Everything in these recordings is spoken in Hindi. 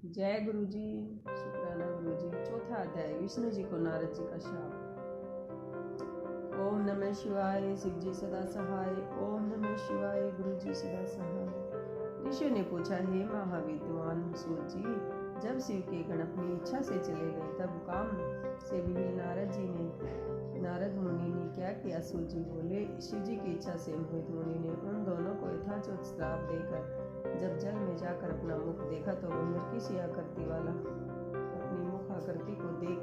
जय गुरु जी। शुक्राना गुरु जी। चौथा अध्याय, विष्णु जी को नारद जी का शाप। ओम नमः शिवाय, शिव जी सदा सहाय। ओम नमः शिवाय, गुरु जी सदा सहाय। ऋषि ने पूछा, हे महाविद्वान सूत जी, जब शिव के गण अपनी इच्छा से चले गए तब काम से भी नारद मुनि ने क्या किया? सूत जी बोले, शिव जी की इच्छा से मोहित मुनि ने उन दोनों को यथाचोट श्राप देकर जब जल में जाकर अपना मुख देखा तो गंभीर की सी आकृति वाला अपनी मुख आकृति को देख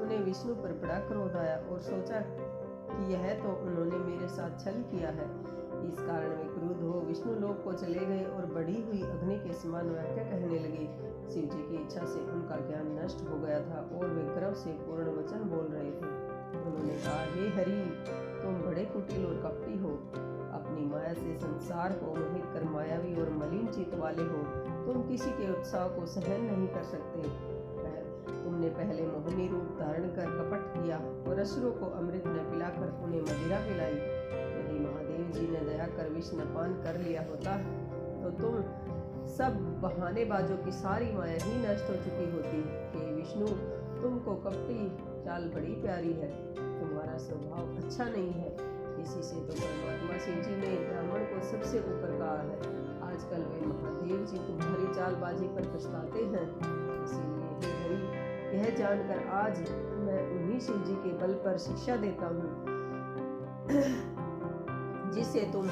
उन्हें विष्णु पर बड़ा क्रोध आया और सोचा कि यह तो उन्होंने मेरे साथ छल किया है। इस कारण वे क्रुद्ध हो विष्णु लोक को चले गए और बढ़ी हुई अग्नि के समान वाक्य कहने लगे। शिव जी की इच्छा से उनका ज्ञान नष्ट हो गया था और वे गर्व से पूर्ण वचन बोल रहे थे। उन्होंने कहा, हे हरि, तुम बड़े कुटिल और कपटी हो। अपनी माया से संसार को मोहित कर मायावी और मलिन चित्त वाले हो। तुम किसी के उत्साह को सहन नहीं कर सकते। तुमने पहले मोहिनी रूप धारण कर कपट किया और असुरों को अमृत न पिलाकर उन्हें मदिरा पिलाई। यदि महादेव जी ने दया कर विष्णुपान कर लिया होता तो तुम सब बहानेबाजों की सारी माया ही नष्ट हो चुकी होती। हे विष्णु, तुमको कपटी चाल बड़ी प्यारी है, तुम्हारा स्वभाव अच्छा नहीं है। इसी से तो परमात्मा शिव जी ने ब्राह्मण को सबसे ऊपर कहा है। आजकल वे महादेव जी तुम्हारी चालबाजी पर पछताते हैं। इसीलिए हे हरि, यह जानकर आज मैं उन्हीं शिव जी के बल पर शिक्षा देता हूँ जिससे तुम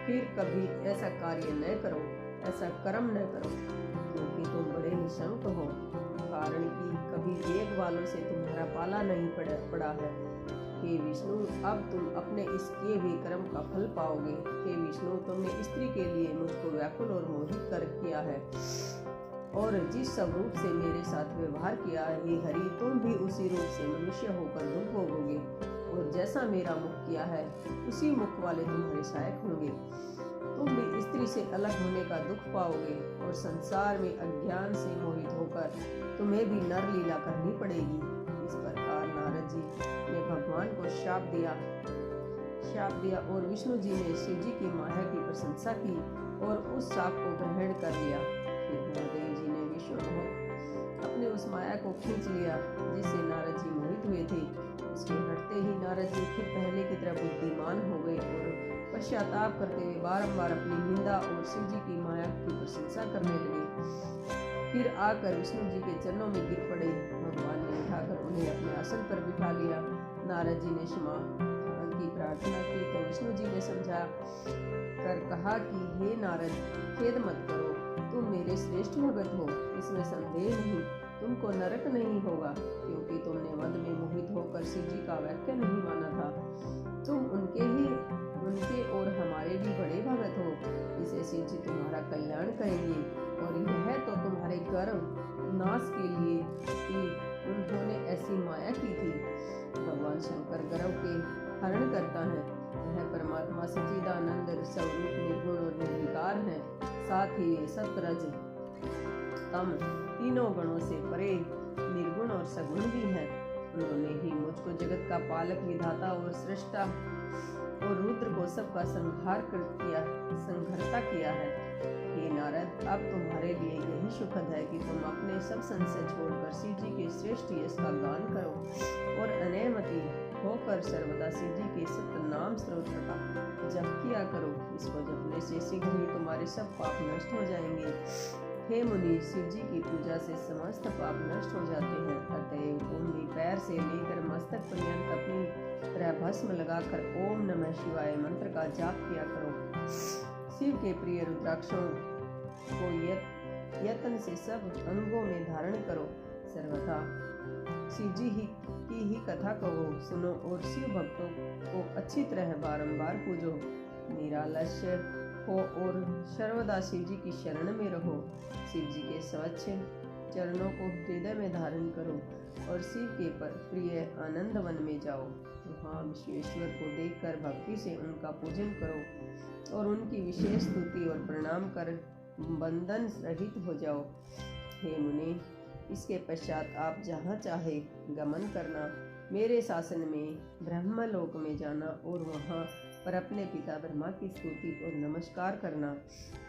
फिर कभी ऐसा कार्य न करो, ऐसा कर्म न करो, क्योंकि तुम बड़े निशंक हो। कारण कि कभी वेग वालों से तुम्हारा पाला नहीं पड़ा है। हे विष्णु, अब तुम अपने इस किए हुए कर्म का फल पाओगे। हे विष्णु, तुमने स्त्री के लिए मुझको व्याकुल और मोहित कर किया है और जिस स्वरूप से मेरे साथ व्यवहार किया है, हे हरि, तुम भी उसी रूप से मनुष्य होकर दुख भोगोगे और जैसा मेरा मुख किया है उसी मुख वाले तुम्हारे सहायक होंगे। तुम भी स्त्री से अलग होने का दुख पाओगे और संसार में अज्ञान से मोहित होकर तुम्हें भी नर लीला करनी पड़ेगी। इस प्रकार नारद जी ने भगवान को श्राप दिया और विष्णु जी ने शिव जी की माया की प्रशंसा की और उस शाप को ग्रहण कर लिया। फिर महादेव जी ने विष्णु अपने उस माया को खींच लिया जिससे नारद जी मोहित हुए थे। उसके हटते ही नारद जी फिर पहले की तरह बुद्धिमान हो गए और पश्चाताप करते हुए बारंबार अपनी निंदा और शिव जी की माया की प्रशंसा करने लगे। फिर आकर विष्णु जी के चरणों में गिर पड़े। भगवान ने उठाकर उन्हें अपने आसन पर बिठा लिया। नारद जी ने क्षमा की प्रार्थना की तो विष्णु जी ने समझा कर कहा कि हे नारद, खेद मत करो, तुम मेरे श्रेष्ठ भगत हो, इसमें संदेह नहीं। तुमको नरक नहीं होगा, क्योंकि तुमने मद में मोहित होकर शिव जी का वाक्य नहीं माना था। तुम उनके और हमारे भी बड़े भगत हो। इसे शिव जी तुम्हारा कल्याण करेंगे और यह तो तुम्हारे गर्व नाश के लिए कि उन्होंने ऐसी माया की थी। भगवान शंकर गर्व के हरण करता है। वह परमात्मा सच्चिदानंद स्वरूप निर्गुण और निर्विकार है। साथ ही वे सत्रज तम तीनों गणों से परे निर्गुण और सगुण भी हैं। उन्होंने ही मुझको जगत का पालक, विधाता और सृष्टा और रुद्र को सबका संघर्ता किया है। हे नारद, अब तुम्हारे लिए यही सुखद है कि तुम अपने सब संशय छोड़कर शिव जी के श्रेष्ठ यश का गान करो और अनयमति होकर सर्वदा शिव जी के सत्य नाम स्तोत्र का जप किया करो। इसको जपने से शीघ्र ही तुम्हारे सब पाप नष्ट हो जाएंगे। हे मुनि, शिव जी की पूजा से समस्त पाप नष्ट हो जाते हैं। अतएव तुम भी पैर से लेकर मस्तक पर्यंत अपनी तरह भस्म लगाकर ओम नमः शिवाय मंत्र का जाप किया करो। शिव के प्रिय रुद्राक्षों को यत्न से सब अंगों में धारण करो। सर्वथा शिव जी की ही कथा कहो, सुनो और शिव भक्तों को अच्छी तरह बारंबार पूजो। निरालस्य हो और सर्वदा शिव जी की शरण में रहो। शिव जी के स्वच्छ चरणों को हृदय में धारण करो और शिव के प्रिय आनंद वन में जाओ। वहाँ विश्वेश्वर को देखकर भक्ति से उनका पूजन करो और उनकी विशेष स्तुति और प्रणाम कर बंधन रहित हो जाओ। हे मुनि, इसके पश्चात आप जहाँ चाहे गमन करना, मेरे शासन में ब्रह्मलोक में जाना और वहाँ पर अपने पिता ब्रह्मा की स्तुति और नमस्कार करना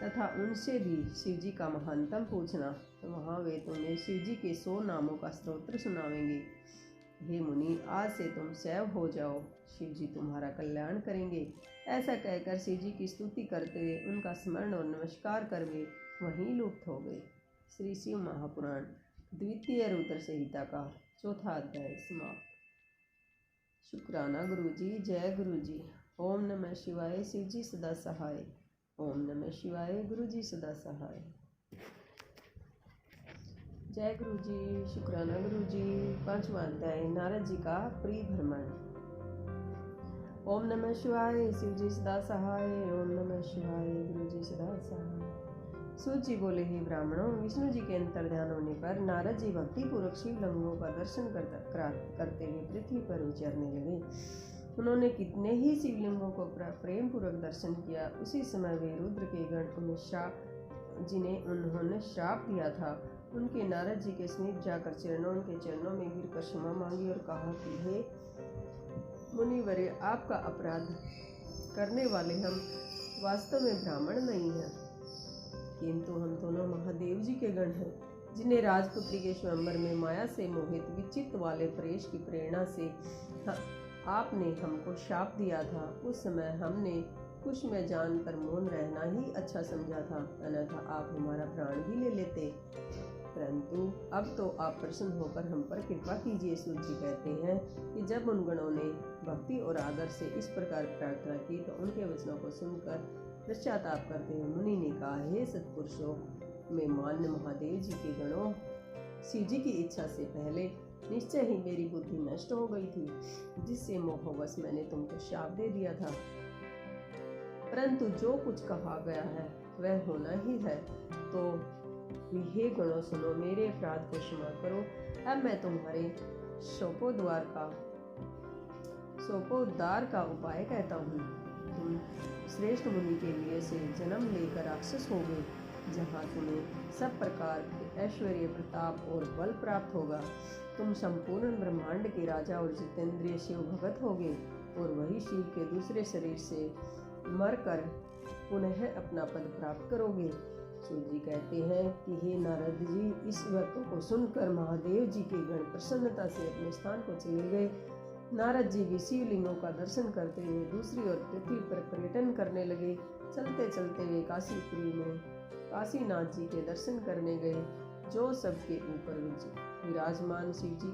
तथा उनसे भी शिव जी का महानतम पूछना, तो वहाँ वे तुम्हें शिव जी के 100 नामों का स्तोत्र सुनावेंगे। हे मुनि, आज से तुम सैव हो जाओ, शिव जी तुम्हारा कल्याण करेंगे। ऐसा कहकर शिव जी की स्तुति करते हुए उनका स्मरण और नमस्कार कर वे वहीं लुप्त हो गए। श्री शिव महापुराण द्वितीय रुद्र संहिता का 4था अध्याय समाप्त। शुक्राना गुरु जी। जय गुरु जी। ओम नमः शिवाय। शिव जी सदा सहाय। ओम नमः शिवाय। गुरु जी सदा सहाय। जय गुरु जी। शुक्राना गुरु जी। 5वां अध्याय नारद जी का परिभ्रमण। ओम नमः शिवाय। शिव जी सदा सहाय। ओम नमः शिवाय। गुरु जी सदा सहाय। सूत जी बोले, हे ब्राह्मणों, विष्णु जी के अंतर ध्यान होने पर नारद जी भक्ति पूर्वक शिवलिंगों का दर्शन करते हुए पृथ्वी पर उचरने लगे। उन्होंने कितने ही शिवलिंगों को प्रेम पूर्वक दर्शन किया। उसी समय वे रुद्र के गण जिन्हें उन्होंने श्राप दिया था, उनके नारद जी के समीप जाकर उनके चरणों में गिरकर क्षमा मांगी और कहा कि हे मुनिवर्य, आपका अपराध करने वाले हम वास्तव में ब्राह्मण नहीं हैं, किंतु हम दोनों महादेव जी के गण हैं, जिन्हें राजपुत्री के स्वयंवर में माया से मोहित विचित्र वाले प्रेष की प्रेरणा से आपने हमको शाप दिया था। उस समय हमने कुछ में जानकर मौन रहना ही अच्छा समझा था, अन्यथा आप हमारा प्राण ही ले लेते। परंतु अब तो आप प्रसन्न होकर हम पर कृपा कीजिए। सूत जी कहते हैं कि जब उन गणों ने भक्ति और आदर से इस प्रकार प्रार्थना की, तो उनके वचनों को सुनकर पश्चाताप करते हुए मुनि ने कहा, हे सत्पुरुषों, मैं मान्य महादेव जी के गणों, शिव जी की इच्छा से पहले निश्चय ही मेरी बुद्धि नष्ट हो गई थी, जिससे मोहवश मैंने तुमको शाप दे दिया था। परंतु जो कुछ कहा गया है वह होना ही है, तो हे गणों सुनो, मेरे अपराध को क्षमा करो। अब मैं तुम्हारे सोपोद्धार का उपाय कहता हूँ। तुम श्रेष्ठ मुनि के लिए से जन्म लेकर राक्षस हो गए, जहाँ तुम्हें सब प्रकार के ऐश्वर्य, प्रताप और बल प्राप्त होगा। तुम संपूर्ण ब्रह्मांड के राजा और जितेंद्रिय शिव भगत होगे, और वही शिव के दूसरे शरीर से मरकर पुनः अपना पद प्राप्त करोगे। सूत जी कहते हैं कि हे नारद जी, इस वाक्य को सुनकर महादेव जी के गण प्रसन्नता से अपने स्थान को चले गए। नारद जी भी शिवलिंगों का दर्शन करते हुए दूसरी ओर पृथ्वी पर पर्यटन करने लगे। चलते चलते वे काशीपुरी में काशीनाथ जी के दर्शन करने गए, जो सबके ऊपर विराजमान शिव जी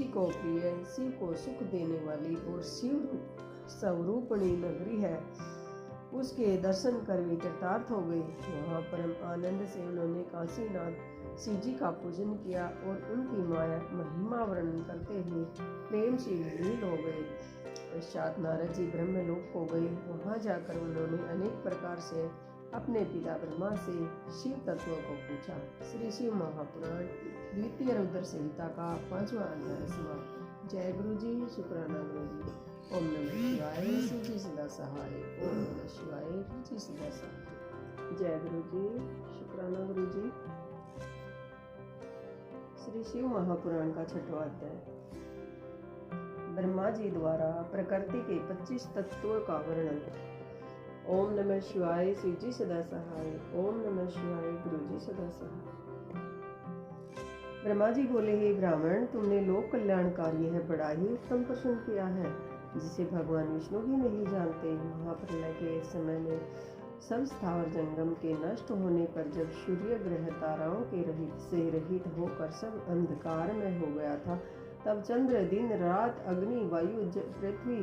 को प्रिय, शिव को सुख देने वाली और शिव स्वरूपणी नगरी है, उसके दर्शन कर वे कृतार्थ हो गए। वहाँ परम आनंद से उन्होंने काशीनाथ शिव जी का पूजन किया और उनकी महिमा वर्णन करते हुए प्रेम से विलीन हो गए। पश्चात नारद जी ब्रह्मलोक को गए। वहाँ जाकर उन्होंने अनेक प्रकार से अपने पिता ब्रह्मा से शिव तत्व को पूछा। श्री शिव महापुराण द्वितीय रुद्र संहिता का 5वां अध्याय समाप्त। जय गुरु जी। शुक्राना गुरु जी। ओम नमः शिवाय। शिव जी सदा सहाय। ओम नमः शिवाय। गुरु जी सदा सहाय। जय गुरु जी। शुक्राना गुरु जी। श्री शिव महापुराण का 6वां अध्याय। ब्रह्मा जी द्वारा प्रकृति के 25 तत्वों का वर्णन। ओम नमः शिवाय। शिव जी सदा सहाय। ओम नमः शिवाय। गुरु जी सदा सहाय। ब्रह्मा जी बोले, हे ब्राह्मण, तुमने लोक कल्याणकारी यह बड़ा ही उत्तम प्रश्न किया है, जिसे भगवान विष्णु भी नहीं जानते। महाप्रलय के समय में सब स्थावर जंगम के नष्ट होने पर जब सूर्य ग्रह ताराओं के रहित होकर सब अंधकार में हो गया था, तब चंद्र, दिन, रात, अग्नि, वायु, पृथ्वी,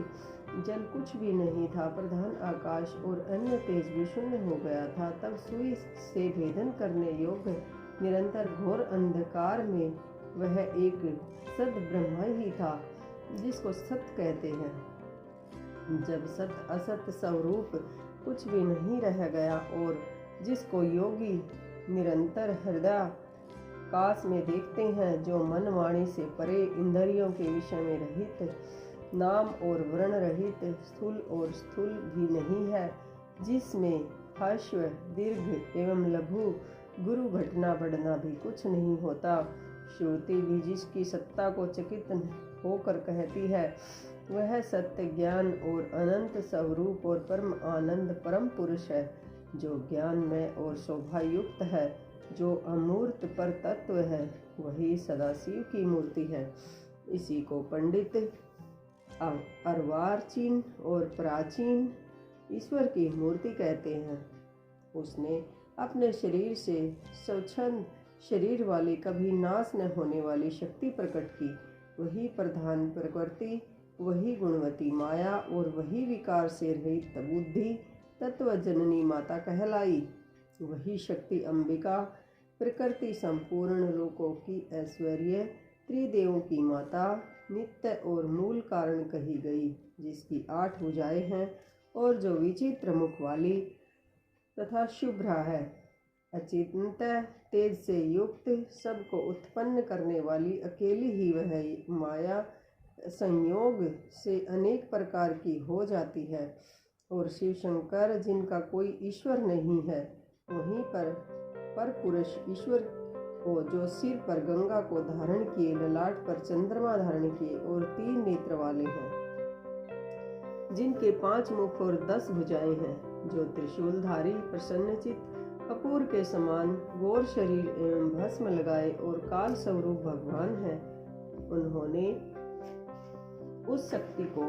जल कुछ भी नहीं था। प्रधान आकाश और अन्य तेज भी शून्य हो गया था। तब सुई से भेदन करने योग्य निरंतर घोर अंधकार में वह एक सद ब्रह्मा ही था, जिसको सत्य कहते हैं। जब सत्य असत स्वरूप कुछ भी नहीं रह गया और जिसको योगी निरंतर हृदय काश में देखते हैं, जो मन वाणी से परे, इंद्रियों के विषय में रहित, नाम और वर्ण रहित, स्थूल और स्थूल भी नहीं है, जिसमें ह्रस्व, दीर्घ एवं लघु, गुरु घटना बढ़ना भी कुछ नहीं होता। श्रुति भी जिसकी सत्ता को चकित होकर कहती है, वह सत्य ज्ञान और अनंत स्वरूप और परम आनंद परम पुरुष है, जो ज्ञान में और शोभा युक्त है, जो अमूर्त पर तत्व है, वही सदाशिव की मूर्ति है। इसी को पंडित अर्वाचीन और प्राचीन ईश्वर की मूर्ति कहते हैं। उसने अपने शरीर से स्वच्छंद शरीर वाली, कभी नाश न होने वाली शक्ति प्रकट की। वही प्रधान प्रकृति, वही गुणवती माया और वही विकार से रहित बुद्धि तत्व जननी माता कहलाई। वही शक्ति अंबिका, प्रकृति संपूर्ण लोकों की ऐश्वर्य, त्रिदेवों की माता, नित्य और मूल कारण कही गई, जिसकी 8 भुजाएं हैं और जो विचित्र मुख वाली तथा शुभ्रा है। अचिंत तेज से युक्त, सबको उत्पन्न करने वाली अकेली ही वह माया संयोग से अनेक प्रकार की हो जाती है। और शिव शंकर, जिनका कोई ईश्वर नहीं है, वहीं पर पुरुष ईश्वर को, जो सिर पर गंगा को धारण किए, ललाट पर चंद्रमा धारण किए और 3 नेत्र वाले हैं, जिनके 5 मुख और 10 भुजाएं हैं, जो त्रिशूलधारी, प्रसन्नचित, कपूर के समान गौर शरीर एवं भस्म लगाए और काल स्वरूप भगवान है। उन्होंने उस शक्ति को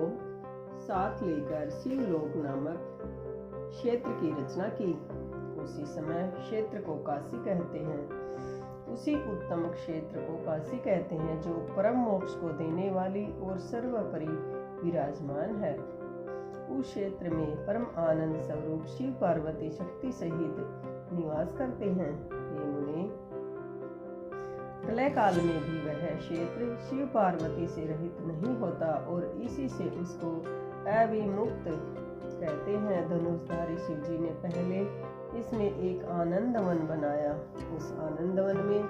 साथ लेकर शिवलोक नामक क्षेत्र की रचना की। उसी समय क्षेत्र को काशी कहते हैं। उसी उत्तम क्षेत्र को काशी कहते हैं, जो परम मोक्ष को देने वाली और सर्वोपरि विराजमान है। उस क्षेत्र में परम आनंद स्वरूप शिव पार्वती शक्ति सहित निवास करते हैं। ये मुनि, प्रलय काल में भी वह क्षेत्र शिव पार्वती से रहित नहीं होता और इसी से उसको अविमुक्त कहते हैं। धनुषधारी शिव जी ने पहले इसमें एक आनंदवन बनाया। उस आनंदवन में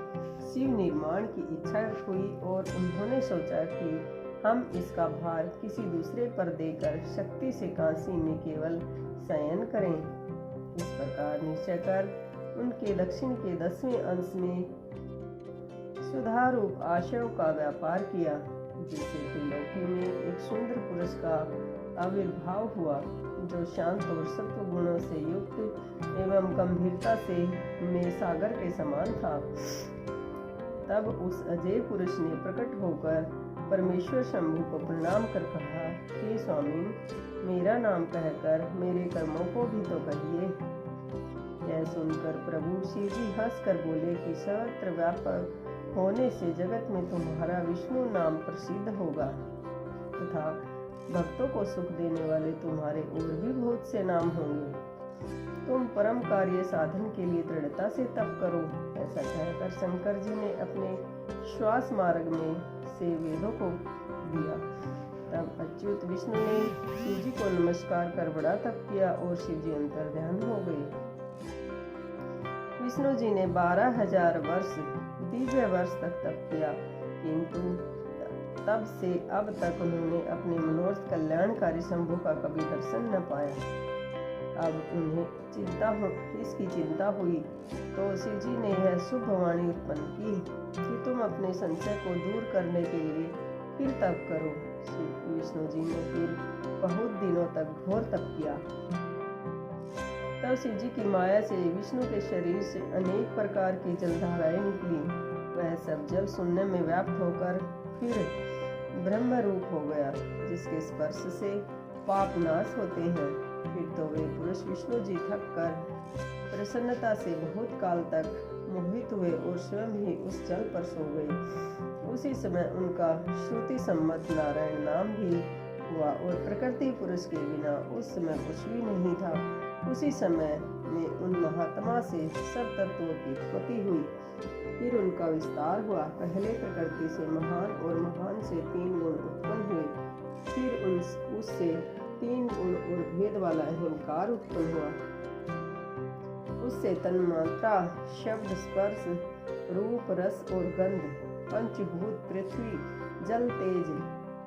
शिव निर्माण की इच्छा हुई और उन्होंने सोचा कि हम इसका भार किसी दूसरे पर देकर शक्ति से काशी में केवल शयन करें। इस प्रकार निश्चय कर उनके दक्षिण के 10वें अंश में सुधारूप आशयों का व्यापार किया, जिससे त्रिलोकी में एक सुंदर पुरुष का आविर्भाव हुआ, जो शांत और सत्व गुणों से युक्त एवं गंभीरता से में सागर के समान था। तब उस अजय पुरुष ने प्रकट होकर परमेश्वर शंभु को प्रणाम कर कहा, हे स्वामी, मेरा नाम कहकर मेरे कर्मों को भी तो कहिए। यह सुनकर प्रभु शिव जी हंस कर बोले कि सर्वत्र व्यापक होने से जगत में तुम्हारा विष्णु नाम प्रसिद्ध होगा तथा भक्तों को सुख देने वाले तुम्हारे और भी बहुत से नाम होंगे। तुम परम कार्य साधन के लिए दृढ़ता से तप करो। ऐसा कहकर शंकर जी ने अपने श्वास मार्ग में से वेदों को दिया। तब अच्युत विष्णु ने शिव जी को नमस्कार कर बड़ा तप किया और शिव जी अंतर्ध्यान हो गए। विष्णु जी ने 12,000 वर्ष दिव्य वर्ष तक तप किया, किंतु तब से अब तक उन्होंने अपने मनोरथ कल्याणकारी शंभु का कभी दर्शन न पाया। अब उन्हें इसकी चिंता हुई तो शिव जी ने यह शुभ वाणी उत्पन्न की कि तुम अपने संशय को दूर करने के लिए फिर तप करो। विष्णु जी ने फिर बहुत दिनों तक घोर तप किया। तब शिव जी की माया से विष्णु के शरीर से अनेक प्रकार की जलधाराएं निकली। वह सब जल शून्य में व्याप्त होकर फिर ब्रह्म रूप हो गया, जिसके स्पर्श से पाप नाश होते हैं। फिर तो वे पुरुष विष्णु जी थक कर प्रसन्नता से बहुत काल तक मोहित हुए और स्वयं ही उस जल पर सो गए। उसी समय उनका श्रुति सम्मत नारायण नाम भी हुआ और प्रकृति पुरुष के बिना उस समय कुछ भी नहीं था। उसी समय में उन महात्मा से सब तत्वों की उत्पत्ति हुई, फिर उनका विस्तार हुआ। पहले प्रकृति से महान और महान से 3 गुण उत्पन्न हुए, फिर उससे 3 गुण और भेद वाला अहंकार उत्पन्न हुआ। उससे तन्मात्रा, शब्द, स्पर्श, रूप, रस और गंध, पंचभूत पृथ्वी, जल, तेज,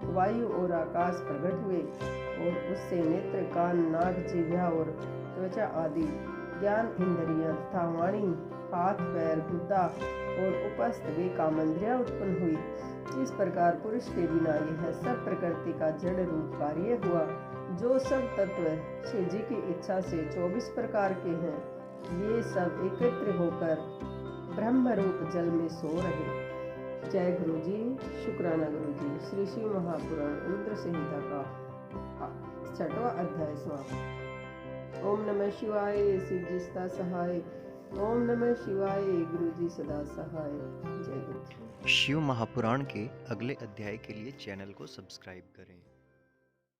वायु और आकाश प्रकट हुए और उससे नेत्र, कान, नाक, जिह्वा और त्वचा आदि ज्ञान इंद्रियां तथा वाणी, हाथ पैर, गुद्दा और उपस्थ वे कामेंद्रियां उत्पन्न हुई। इस प्रकार पुरुष के बिना यह सब प्रकृति का जड़ रूप कार्य हुआ। जो सब तत्व शिव जी की इच्छा से 24 प्रकार के हैं, ये सब एकत्र होकर ब्रह्म रूप जल में सो रहे। जय गुरु जी, शुक्राना गुरु जी। श्री शिव महापुराण रुद्र संहिता का 6वां अध्याय समाप्त। ओम नमः शिवाय, शिव जी सदा सहाय। ओम नमः शिवाय, गुरु जी सदा सहाय। जय गुरु। शिव महापुराण के अगले अध्याय के लिए चैनल को सब्सक्राइब करें।